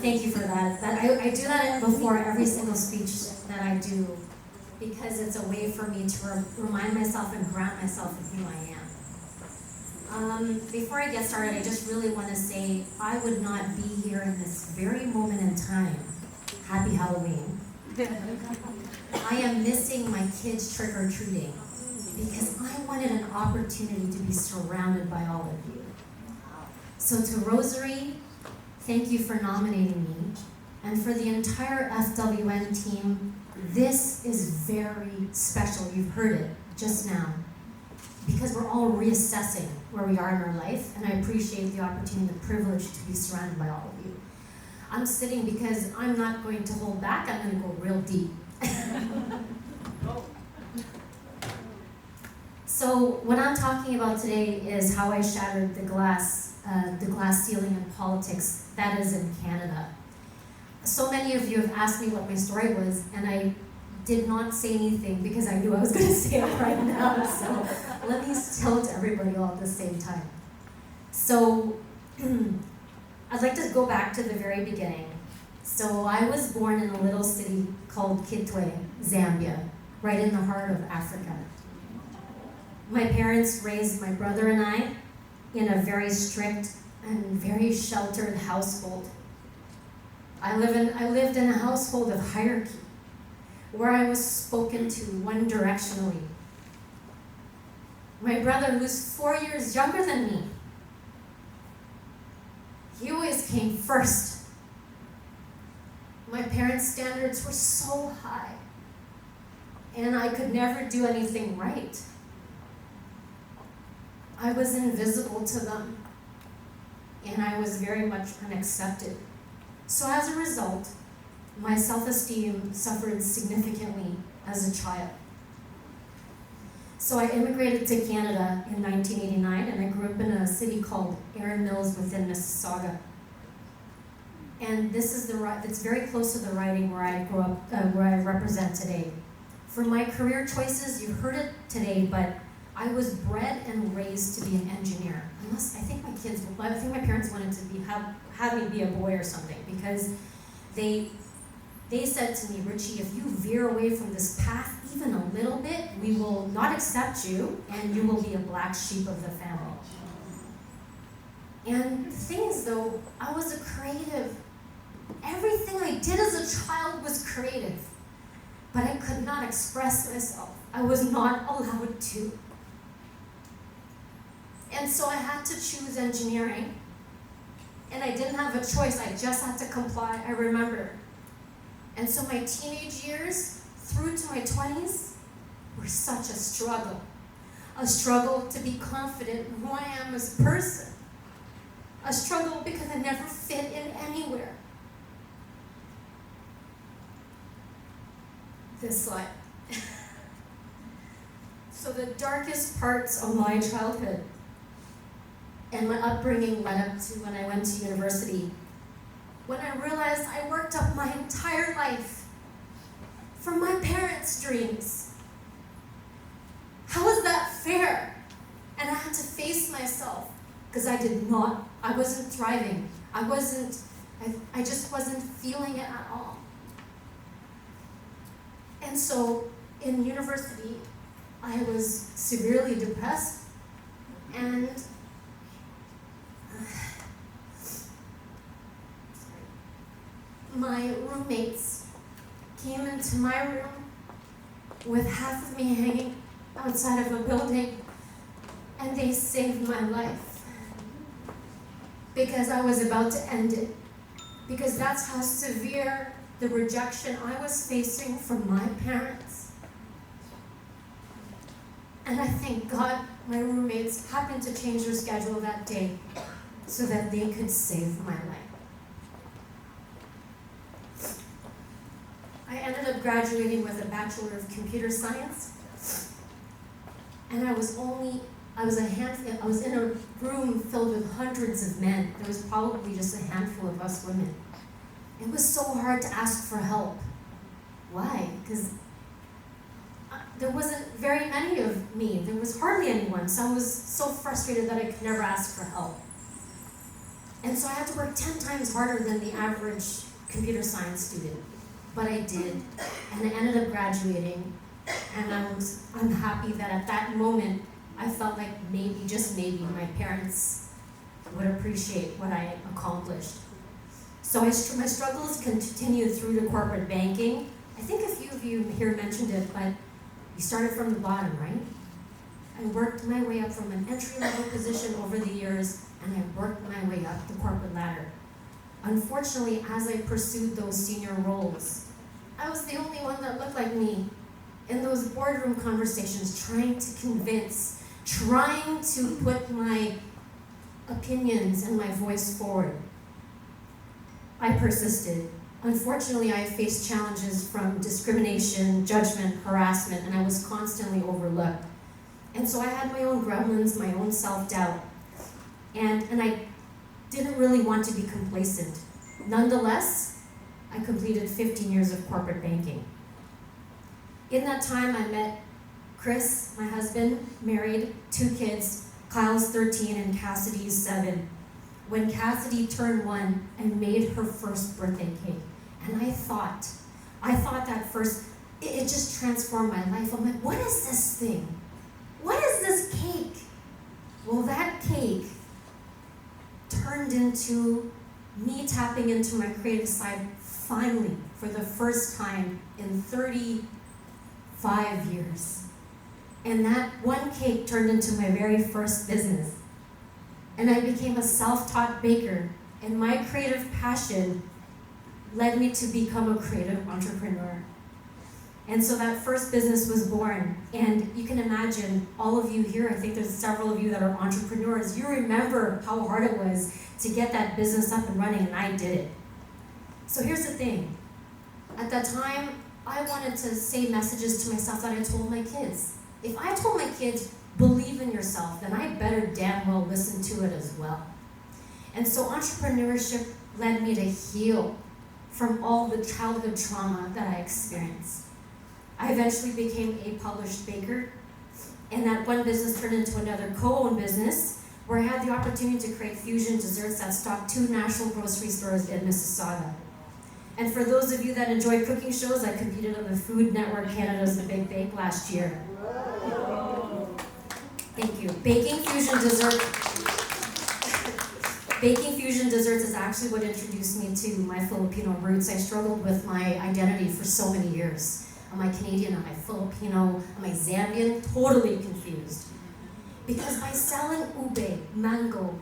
Thank you for that. I do that before every single speech that I do because it's a way for me to remind myself and ground myself in who I am. Before I get started, I just really want to say I would not be here in this very moment in time. Happy Halloween. I am missing my kids trick-or-treating because I wanted an opportunity to be surrounded by all of you. So to Rosary, thank you for nominating me. And for the entire FWN team, this is very special. You've heard it just now. Because we're all reassessing where we are in our life, and I appreciate the opportunity, the privilege to be surrounded by all of you. I'm sitting because I'm not going to hold back, I'm going to go real deep. So what I'm talking about today is how I shattered the glass ceiling in politics, that is in Canada. So many of you have asked me what my story was, and I did not say anything because I knew I was going to say it right now. So let me tell it to everybody all at the same time. So I'd like to go back to the very beginning. So I was born in a little city called Kitwe, Zambia, right in the heart of Africa. My parents raised my brother and I in a very strict and very sheltered household. I lived in a household of hierarchy, where I was spoken to one directionally. My brother, who's 4 years younger than me, he always came first. My parents' standards were so high, and I could never do anything right. I was invisible to them, and I was very much unaccepted. So as a result, my self-esteem suffered significantly as a child. So I immigrated to Canada in 1989, and I grew up in a city called Erin Mills within Mississauga. And this is it's very close to the riding where I grew up, where I represent today. For my career choices, you heard it today, but I was bred and raised to be an engineer. I think my parents wanted to have me be a boy or something, because they said to me, Rechie, if you veer away from this path even a little bit, we will not accept you, and you will be a black sheep of the family. And the thing is, though, I was a creative. Everything I did as a child was creative, but I could not express myself. I was not allowed to. And so I had to choose engineering, and I didn't have a choice. I just had to comply, I remember. And so my teenage years through to my 20s were such a struggle to be confident in who I am as a person, a struggle because I never fit in anywhere. This slide. So the darkest parts of my childhood and my upbringing led up to when I went to university, when I realized I worked up my entire life for my parents' dreams. How is that fair? And I had to face myself, because I wasn't thriving. I just wasn't feeling it at all. And so in university, I was severely depressed, and my roommates came into my room with half of me hanging outside of a building, and they saved my life because I was about to end it, because that's how severe the rejection I was facing from my parents. And I thank God my roommates happened to change their schedule that day so that they could save my life. I ended up graduating with a Bachelor of Computer Science, and I was in a room filled with hundreds of men. There was probably just a handful of us women. It was so hard to ask for help. Why? Because there wasn't very many of me. There was hardly anyone, so I was so frustrated that I could never ask for help. And so I had to work 10 times harder than the average computer science student. But I did, and I ended up graduating, and I'm happy that at that moment, I felt like maybe, just maybe, my parents would appreciate what I accomplished. So my struggles continued through to corporate banking. I think a few of you here mentioned it, but you started from the bottom, right? I worked my way up from an entry-level position over the years, and I worked my way up the corporate ladder. Unfortunately, as I pursued those senior roles, I was the only one that looked like me in those boardroom conversations, trying to convince, trying to put my opinions and my voice forward. I persisted. Unfortunately, I faced challenges from discrimination, judgment, harassment, and I was constantly overlooked. And so I had my own gremlins, my own self-doubt, and I didn't really want to be complacent. Nonetheless, I completed 15 years of corporate banking. In that time, I met Chris, my husband, married, 2 kids. Kyle's 13 and Cassidy's 7. When Cassidy turned 1, I made her first birthday cake. And I thought that first, it just transformed my life. I'm like, what is this thing? What is this cake? Well, that cake turned into me tapping into my creative side finally for the first time in 35 years. And that one cake turned into my very first business. And I became a self-taught baker, and my creative passion led me to become a creative entrepreneur. And so that first business was born. And you can imagine, all of you here, I think there's several of you that are entrepreneurs, you remember how hard it was to get that business up and running, and I did it. So here's the thing. At that time, I wanted to say messages to myself that I told my kids. If I told my kids, believe in yourself, then I better damn well listen to it as well. And so entrepreneurship led me to heal from all the childhood trauma that I experienced. I eventually became a published baker, and that one business turned into another co-owned business where I had the opportunity to create fusion desserts that stocked 2 national grocery stores in Mississauga. And for those of you that enjoy cooking shows, I competed on the Food Network Canada's The Big Bake last year. Thank you. Baking fusion desserts is actually what introduced me to my Filipino roots. I struggled with my identity for so many years. Am I Canadian? Am I Filipino? Am I Zambian? Totally confused. Because by selling ube, mango,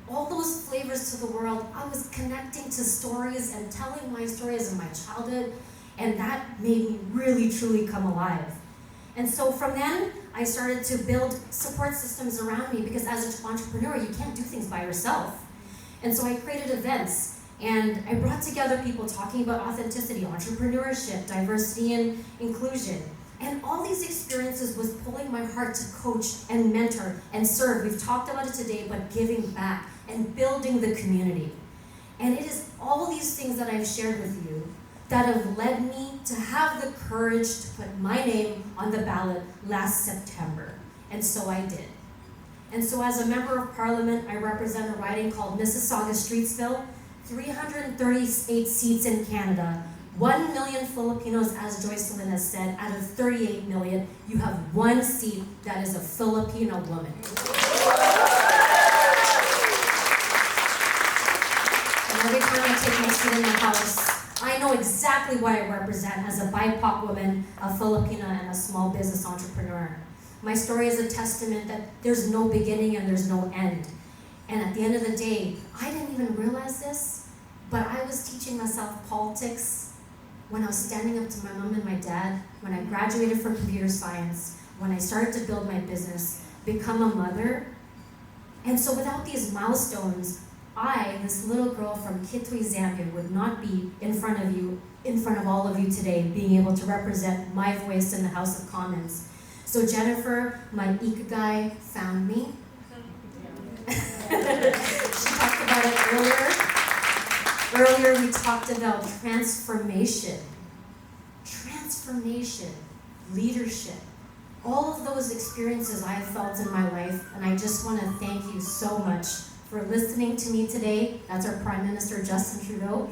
all those flavors to the world, I was connecting to stories and telling my stories of my childhood, and that made me really, truly come alive. And so from then, I started to build support systems around me, because as an entrepreneur, you can't do things by yourself. And so I created events, and I brought together people talking about authenticity, entrepreneurship, diversity, and inclusion. And all these experiences was pulling my heart to coach and mentor and serve. We've talked about it today, but giving back and building the community. And it is all these things that I've shared with you that have led me to have the courage to put my name on the ballot last September. And so I did. And so as a member of parliament, I represent a riding called Mississauga-Streetsville, 338 seats in Canada, 1 million Filipinos, as Joycelyn has said, out of 38 million, you have 1 seat that is a Filipino woman. And every time I take my seat in the House, I know exactly what I represent as a BIPOC woman, a Filipina, and a small business entrepreneur. My story is a testament that there's no beginning and there's no end. And at the end of the day, I didn't even realize this, but I was teaching myself politics when I was standing up to my mom and my dad, when I graduated from computer science, when I started to build my business, become a mother. And so without these milestones, I, this little girl from Kitwe, Zambia, would not be in front of you, in front of all of you today, being able to represent my voice in the House of Commons. So Jennifer, my ikigai, found me. She talked about it earlier. Earlier we talked about transformation, leadership. All of those experiences I have felt in my life, and I just want to thank you so much for listening to me today. That's our Prime Minister, Justin Trudeau.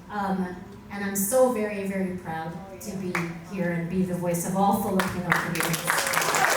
And I'm so very, very proud to be here and be the voice of all Filipino Canadians.